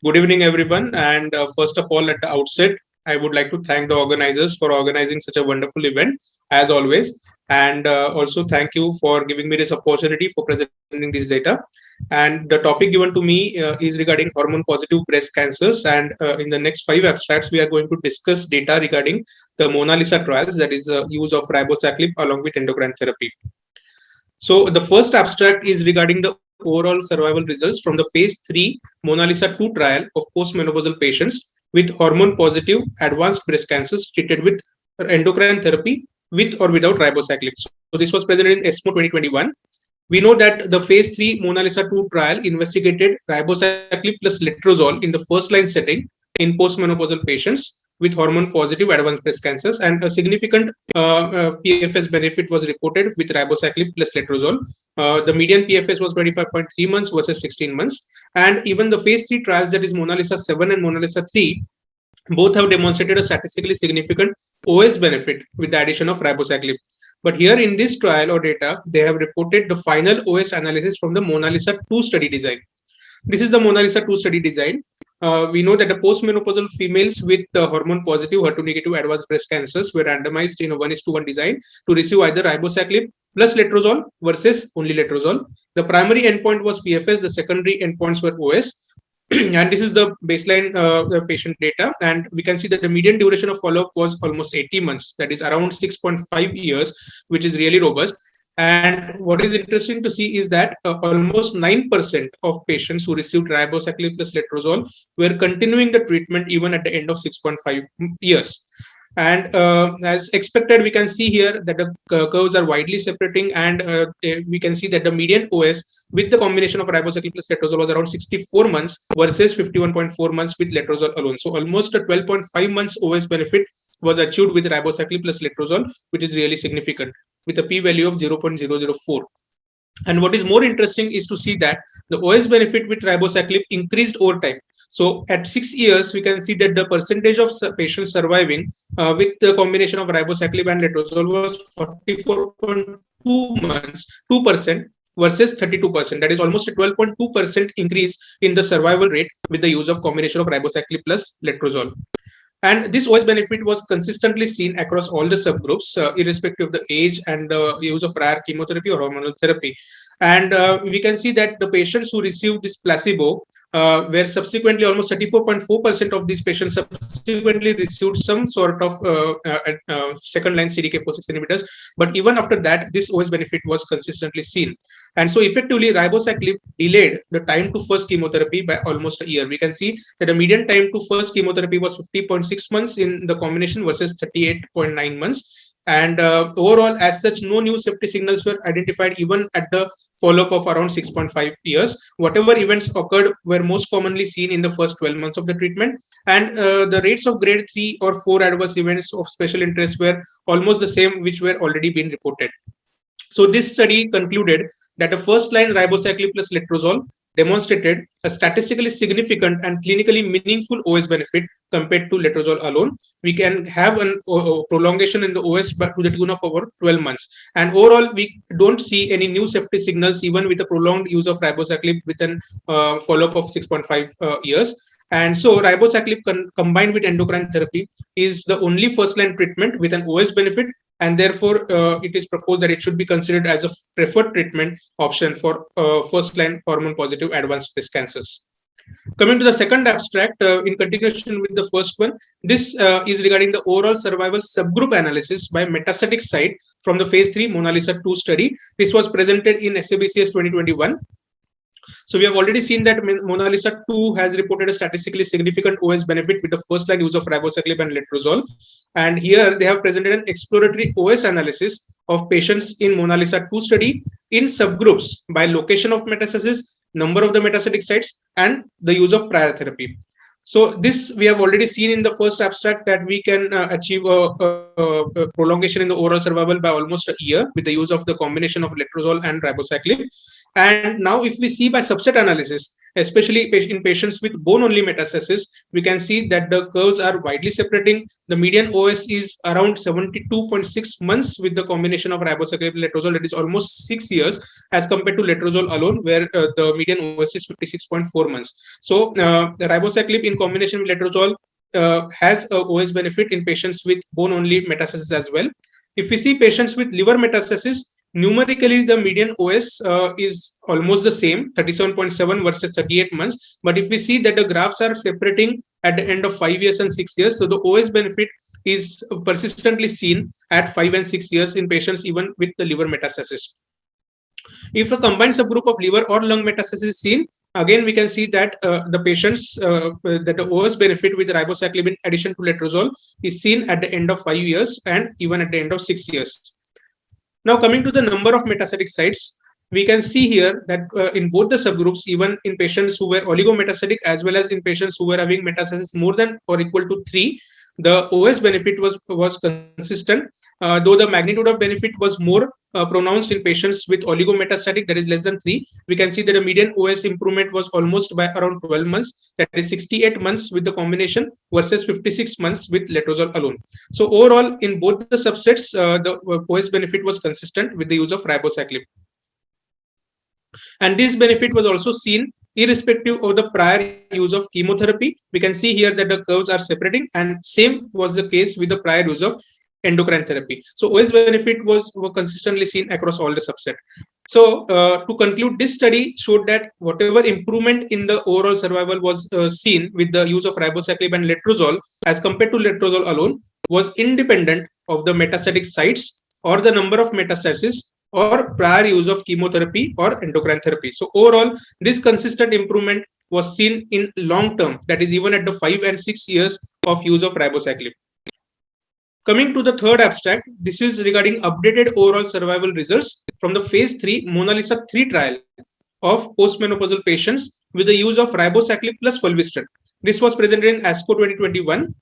Good evening, everyone. And first of all, at the outset, I would like to thank the organizers for organizing such a wonderful event, as always. And also thank you for giving me this opportunity for presenting this data. And the topic given to me is regarding hormone positive breast cancers. And in the next five abstracts, we are going to discuss data regarding the Mona Lisa trials, that is, use of ribociclib along with endocrine therapy. So the first abstract is regarding the overall survival results from the phase 3 Mona Lisa 2 trial of postmenopausal patients with hormone positive advanced breast cancers treated with endocrine therapy with or without ribociclib. So this was presented in ESMO 2021. We know that the phase 3 Mona Lisa 2 trial investigated ribociclib plus letrozole in the first line setting in postmenopausal patients with hormone positive advanced breast cancers, and a significant PFS benefit was reported with ribociclib plus letrozole. The median PFS was 25.3 months versus 16 months, and even the phase 3 trials, that is Mona Lisa 7 and Mona Lisa 3, both have demonstrated a statistically significant OS benefit with the addition of ribociclib. But here in this trial or data, they have reported the final OS analysis from the Mona Lisa 2 study design. This is the Mona Lisa 2 study design. We know that the postmenopausal females with hormone positive, HER2 negative advanced breast cancers were randomized in a 1:1 design to receive either ribociclib plus letrozole versus only letrozole. The primary endpoint was PFS, the secondary endpoints were OS. And this is the baseline patient data, and we can see that the median duration of follow-up was almost 80 months, that is around 6.5 years, which is really robust. And what is interesting to see is that almost 9% of patients who received ribociclib plus letrozole were continuing the treatment even at the end of 6.5 years. And as expected, we can see here that the curves are widely separating, and we can see that the median OS with the combination of ribociclib plus letrozole was around 64 months versus 51.4 months with letrozole alone. So almost a 12.5 months OS benefit was achieved with ribociclib plus letrozole, which is really significant, with a p-value of 0.004. And what is more interesting is to see that the OS benefit with ribociclib increased over time. So at 6 years, we can see that the percentage of patients surviving with the combination of ribociclib and letrozole was 44.2 months, 2% versus 32%. That is almost a 12.2% increase in the survival rate with the use of combination of ribociclib plus letrozole. And this OS benefit was consistently seen across all the subgroups, irrespective of the age and the use of prior chemotherapy or hormonal therapy. And we can see that the patients who received this placebo where subsequently almost 34.4% of these patients subsequently received some sort of second line CDK4/6 inhibitors. But even after that, this OS benefit was consistently seen. And so effectively, ribociclib delayed the time to first chemotherapy by almost a year. We can see that the median time to first chemotherapy was 50.6 months in the combination versus 38.9 months. And overall, as such, no new safety signals were identified even at the follow-up of around 6.5 years. Whatever events occurred were most commonly seen in the first 12 months of the treatment. And the rates of grade 3 or 4 adverse events of special interest were almost the same, which were already been reported. So this study concluded that a first-line ribociclib plus letrozole demonstrated a statistically significant and clinically meaningful OS benefit compared to letrozole alone. We can have a prolongation in the OS to the tune of over 12 months. And overall, we don't see any new safety signals even with the prolonged use of ribociclib with an follow-up of 6.5 years. And so ribociclib combined with endocrine therapy is the only first-line treatment with an OS benefit, and therefore it is proposed that it should be considered as a preferred treatment option for first-line hormone-positive advanced breast cancers. Coming to the second abstract, in continuation with the first one, this is regarding the overall survival subgroup analysis by metastatic site from the phase 3 Mona Lisa 2 study. This was presented in SABCS 2021. So we have already seen that Mona Lisa 2 has reported a statistically significant OS benefit with the first line use of ribociclib and letrozole. And here they have presented an exploratory OS analysis of patients in Mona Lisa 2 study in subgroups by location of metastasis, number of the metastatic sites, and the use of prior therapy. So this we have already seen in the first abstract that we can achieve a prolongation in the overall survival by almost a year with the use of the combination of letrozole and ribociclib. And now if we see by subset analysis, especially in patients with bone-only metastasis, we can see that the curves are widely separating. The median OS is around 72.6 months with the combination of ribociclib and letrozole, that is almost 6 years, as compared to letrozole alone, where the median OS is 56.4 months. So the ribociclib in combination with letrozole has a OS benefit in patients with bone-only metastasis as well. If we see patients with liver metastasis, numerically the median OS is almost the same, 37.7 versus 38 months. But if we see that the graphs are separating at the end of 5 years and 6 years, so the OS benefit is persistently seen at 5 and 6 years in patients even with the liver metastasis. If a combined subgroup of liver or lung metastasis is seen, again we can see that the patients that the OS benefit with ribociclib in addition to letrozole is seen at the end of 5 years and even at the end of 6 years. Now coming to the number of metastatic sites, we can see here that in both the subgroups, even in patients who were oligometastatic as well as in patients who were having metastasis more than or equal to 3, the OS benefit was consistent, though the magnitude of benefit was more pronounced in patients with oligometastatic, that is less than 3. We can see that the median OS improvement was almost by around 12 months, that is 68 months with the combination versus 56 months with letrozole alone. So overall, in both the subsets, the OS benefit was consistent with the use of ribociclib. And this benefit was also seen irrespective of the prior use of chemotherapy. We can see here that the curves are separating, and same was the case with the prior use of endocrine therapy. So OS benefit was consistently seen across all the subset. So to conclude, this study showed that whatever improvement in the overall survival was seen with the use of ribociclib and letrozole as compared to letrozole alone was independent of the metastatic sites or the number of metastases or prior use of chemotherapy or endocrine therapy. So overall, this consistent improvement was seen in long term, that is even at the 5 and 6 years of use of ribociclib. Coming to the third abstract, this is regarding updated overall survival results from the phase 3 Mona Lisa 3 trial of postmenopausal patients with the use of ribociclib plus fulvestrant. This was presented in ASCO 2021.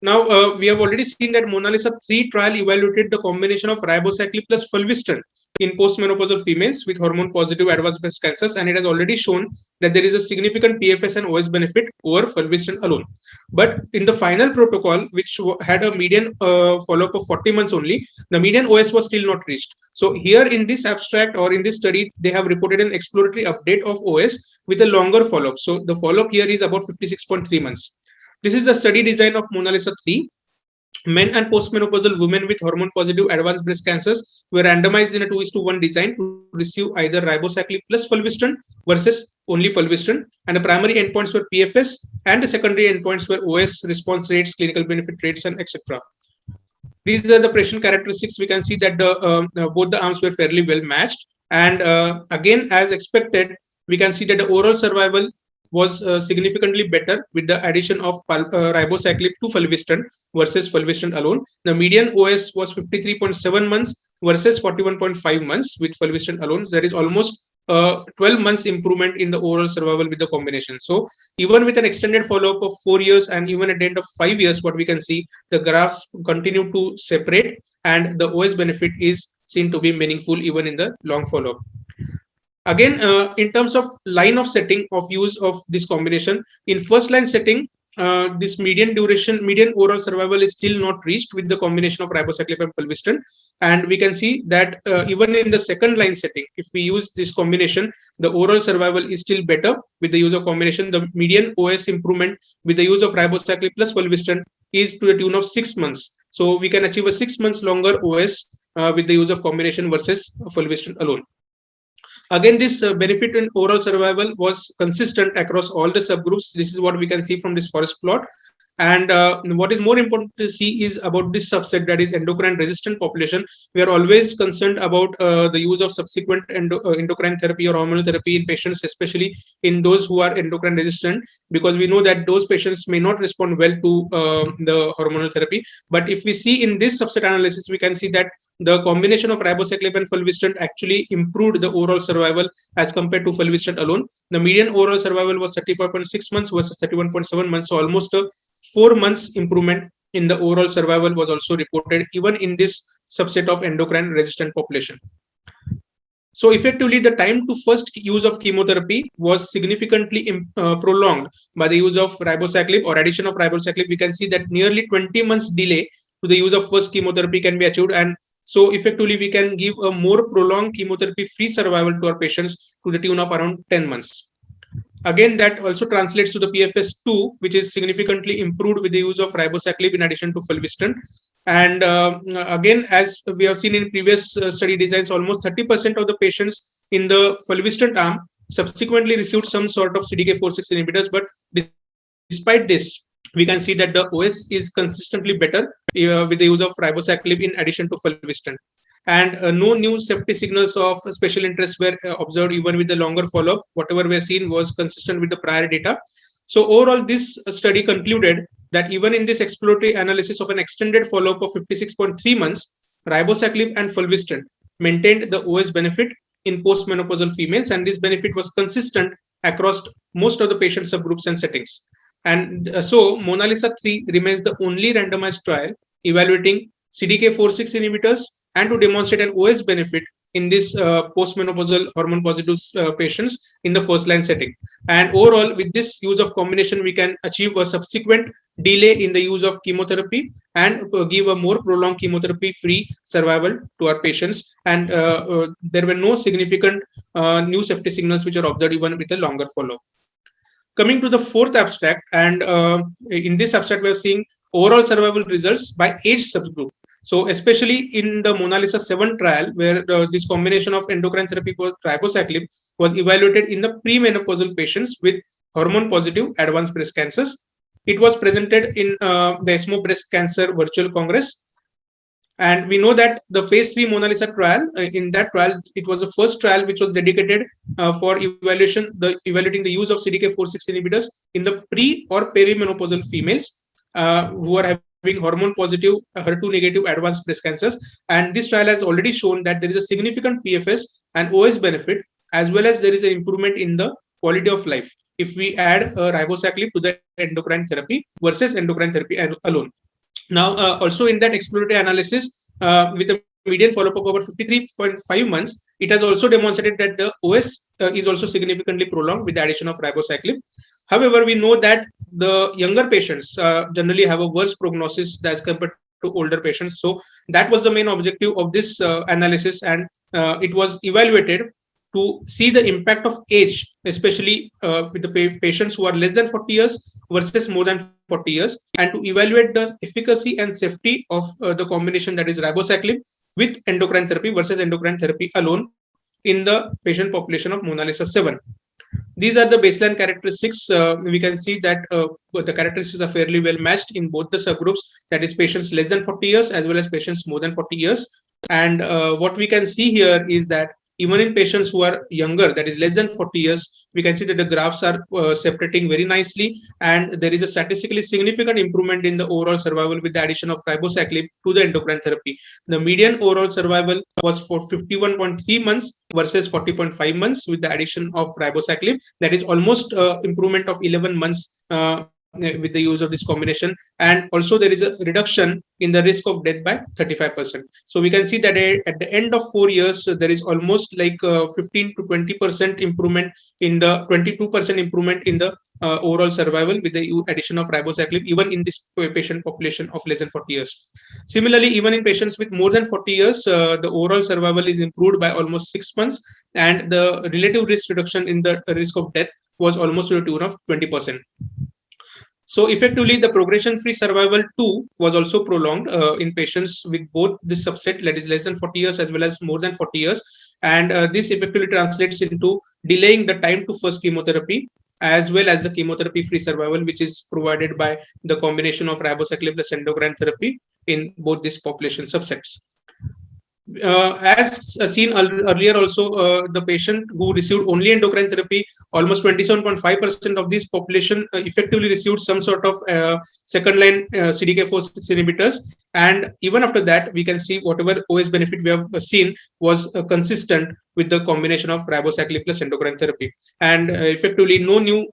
Now, we have already seen that Mona Lisa 3 trial evaluated the combination of ribociclib plus fulvestrant in postmenopausal females with hormone-positive advanced breast cancers, and it has already shown that there is a significant PFS and OS benefit over fulvestrant alone. But in the final protocol, which had a median follow-up of 40 months only, the median OS was still not reached. So here in this abstract or in this study, they have reported an exploratory update of OS with a longer follow-up. So the follow-up here is about 56.3 months. This is the study design of Mona Lisa 3. Men and postmenopausal women with hormone-positive advanced breast cancers were randomized in a 2:1 design to receive either ribociclib plus fulvestrant versus only fulvestrant. And the primary endpoints were PFS, and the secondary endpoints were OS, response rates, clinical benefit rates, and etc. These are the patient characteristics. We can see that both the arms were fairly well matched. And again, as expected, we can see that the overall survival was significantly better with the addition of ribociclib to fulvestrant versus fulvestrant alone. The median OS was 53.7 months versus 41.5 months with fulvestrant alone. There is almost 12 months improvement in the overall survival with the combination. So even with an extended follow-up of 4 years and even at the end of 5 years, what we can see, the graphs continue to separate and the OS benefit is seen to be meaningful even in the long follow-up. Again, in terms of line of setting of use of this combination, in first line setting, this median overall survival is still not reached with the combination of ribociclib and fulvestrant. And we can see that even in the second line setting, if we use this combination, the overall survival is still better with the use of combination. The median OS improvement with the use of ribociclib plus fulvestrant is to the tune of 6 months. So we can achieve a 6 months longer OS with the use of combination versus fulvestrant alone. Again, this benefit in overall survival was consistent across all the subgroups. This is what we can see from this forest plot. And what is more important to see is about this subset, that is endocrine resistant population. We are always concerned about the use of subsequent endocrine therapy or hormonal therapy in patients, especially in those who are endocrine resistant, because we know that those patients may not respond well to the hormonal therapy. But if we see in this subset analysis, we can see that the combination of ribociclib and fulvestrant actually improved the overall survival as compared to fulvestrant alone. The median overall survival was 34.6 months versus 31.7 months, so almost a 4 months improvement in the overall survival was also reported even in this subset of endocrine resistant population. So effectively, the time to first use of chemotherapy was significantly prolonged by the use of ribociclib or addition of ribociclib. We can see that nearly 20 months delay to the use of first chemotherapy can be achieved, and so effectively we can give a more prolonged chemotherapy-free survival to our patients to the tune of around 10 months. Again, that also translates to the PFS2, which is significantly improved with the use of ribociclib in addition to fulvestrant. And again, as we have seen in previous study designs, almost 30% of the patients in the fulvestrant arm subsequently received some sort of CDK4/6 inhibitors. But despite this, we can see that the OS is consistently better with the use of ribociclib in addition to fulvestrant. And no new safety signals of special interest were observed even with the longer follow-up. Whatever we have seen was consistent with the prior data. So overall, this study concluded that even in this exploratory analysis of an extended follow-up of 56.3 months, ribociclib and fulvestrant maintained the OS benefit in postmenopausal females, and this benefit was consistent across most of the patient subgroups and settings. And so Mona Lisa 3 remains the only randomized trial evaluating CDK4/6 inhibitors and to demonstrate an OS benefit in this postmenopausal hormone positive patients in the first line setting. And overall, with this use of combination, we can achieve a subsequent delay in the use of chemotherapy and give a more prolonged chemotherapy free survival to our patients. And there were no significant new safety signals which are observed even with a longer follow. Coming to the fourth abstract, and in this abstract, we are seeing overall survival results by age subgroup. So especially in the Mona Lisa 7 trial, where this combination of endocrine therapy for ribociclib was evaluated in the premenopausal patients with hormone positive advanced breast cancers. It was presented in the ESMO Breast Cancer Virtual Congress. And we know that the phase 3 Mona Lisa trial, in that trial, it was the first trial which was dedicated for evaluating the use of CDK4/6 inhibitors in the pre or perimenopausal females who are having hormone positive, HER2 negative advanced breast cancers. And this trial has already shown that there is a significant PFS and OS benefit, as well as there is an improvement in the quality of life if we add ribociclib to the endocrine therapy versus endocrine therapy alone. Now, also in that exploratory analysis, with a median follow-up of about 53.5 months, it has also demonstrated that the OS is also significantly prolonged with the addition of ribociclib. However, we know that the younger patients generally have a worse prognosis as compared to older patients. So that was the main objective of this analysis, and it was evaluated to see the impact of age, especially with the patients who are less than 40 years versus more than 40 years, and to evaluate the efficacy and safety of the combination, that is ribociclib with endocrine therapy versus endocrine therapy alone in the patient population of Mona Lisa 7. These are the baseline characteristics. We can see that the characteristics are fairly well matched in both the subgroups, that is patients less than 40 years as well as patients more than 40 years. And what we can see here is that even in patients who are younger, that is less than 40 years, we can see that the graphs are separating very nicely, and there is a statistically significant improvement in the overall survival with the addition of ribociclib to the endocrine therapy. The median overall survival was for 51.3 months versus 40.5 months with the addition of ribociclib. That is almost improvement of 11 months with the use of this combination. And also there is a reduction in the risk of death by 35%. So we can see that at the end of 4 years, there is almost like 15 to 20% improvement in the 22% improvement in the overall survival with the addition of ribociclib, even in this patient population of less than 40 years. Similarly, even in patients with more than 40 years, the overall survival is improved by almost 6 months, and the relative risk reduction in the risk of death was almost to the tune of 20%. So effectively, the progression-free survival too was also prolonged in patients with both this subset, that is less than 40 years as well as more than 40 years. And this effectively translates into delaying the time to first chemotherapy, as well as the chemotherapy-free survival, which is provided by the combination of ribociclib plus endocrine therapy in both these population subsets. As seen earlier also, the patient who received only endocrine therapy, almost 27.5% of this population effectively received some sort of second line CDK4/6 inhibitors. And even after that, we can see whatever OS benefit we have seen was consistent with the combination of ribociclib plus endocrine therapy. And effectively, no new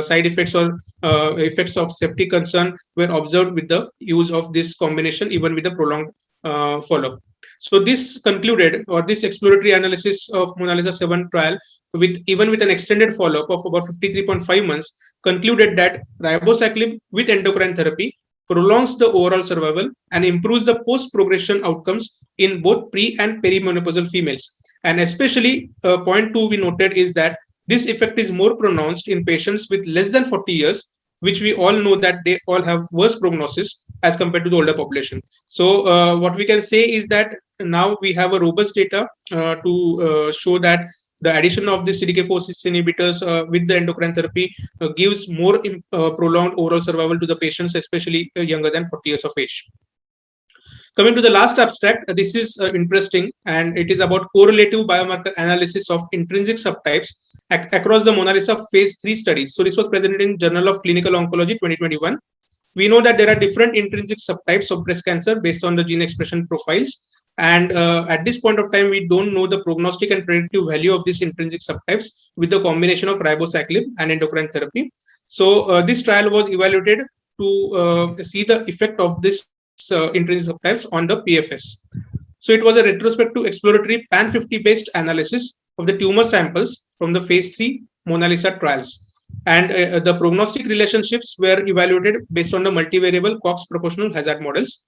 side effects or effects of safety concern were observed with the use of this combination, even with the prolonged follow-up. So this concluded, or this exploratory analysis of Mona Lisa 7 trial, with even with an extended follow-up of about 53.5 months, concluded that ribociclib with endocrine therapy prolongs the overall survival and improves the post-progression outcomes in both pre and perimenopausal females. And especially, point two we noted is that this effect is more pronounced in patients with less than 40 years, which we all know that they all have worse prognosis as compared to the older population. So what we can say is that now we have a robust data to show that the addition of the CDK4/6 inhibitors with the endocrine therapy gives more prolonged overall survival to the patients, especially younger than 40 years of age. Coming to the last abstract, this is interesting, and it is about correlative biomarker analysis of intrinsic subtypes across the Mona Lisa phase 3 studies. So this was presented in Journal of Clinical Oncology 2021. We know that there are different intrinsic subtypes of breast cancer based on the gene expression profiles. And at this point of time, we don't know the prognostic and predictive value of these intrinsic subtypes with the combination of ribociclib and endocrine therapy. So this trial was evaluated to see the effect of this intrinsic subtypes on the PFS. So it was a retrospective exploratory PAN50 based analysis of the tumor samples from the phase 3 Mona Lisa trials. And the prognostic relationships were evaluated based on the multivariable Cox proportional hazard models.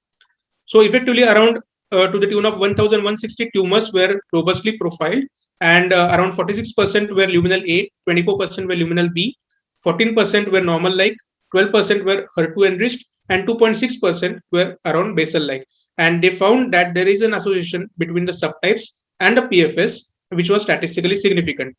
So effectively around to the tune of 1,160 tumors were robustly profiled, and around 46% were luminal A, 24% were luminal B, 14% were normal like, 12% were HER2 enriched, and 2.6% were around basal like. And they found that there is an association between the subtypes and the PFS, which was statistically significant.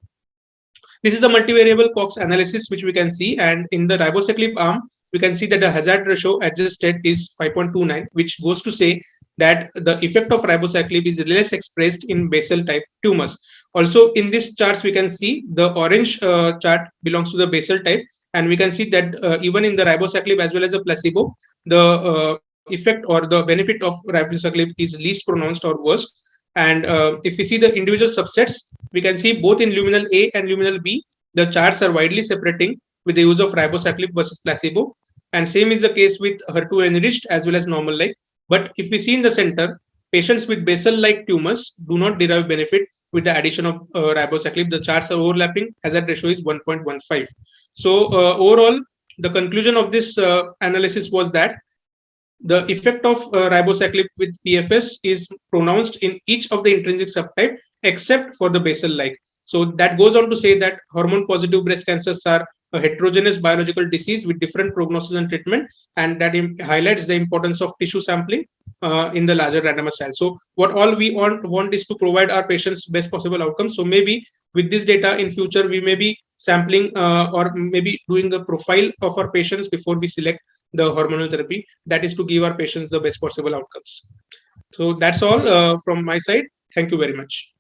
This is the multivariable Cox analysis, which we can see. And in the ribociclib arm, we can see that the hazard ratio adjusted is 5.29, which goes to say that the effect of ribociclib is less expressed in basal type tumors. Also, in this charts, we can see the orange chart belongs to the basal type. And we can see that even in the ribociclib as well as the placebo, the effect or the benefit of ribociclib is least pronounced or worst. And if we see the individual subsets, we can see both in luminal A and luminal B, the charts are widely separating with the use of ribociclib versus placebo. And same is the case with HER2 enriched as well as normal like. But if we see in the center, patients with basal like tumors do not derive benefit with the addition of ribociclib. The charts are overlapping. Hazard ratio is 1.15. So overall, the conclusion of this analysis was that the effect of ribociclib with PFS is pronounced in each of the intrinsic subtype except for the basal like. So that goes on to say that hormone positive breast cancers are a heterogeneous biological disease with different prognosis and treatment, and that highlights the importance of tissue sampling in the larger randomized trial. So what all we want is to provide our patients best possible outcomes. So maybe with this data in future, we may be sampling or maybe doing the profile of our patients before we select the hormonal therapy. That is to give our patients the best possible outcomes. So that's all from my side. Thank you very much.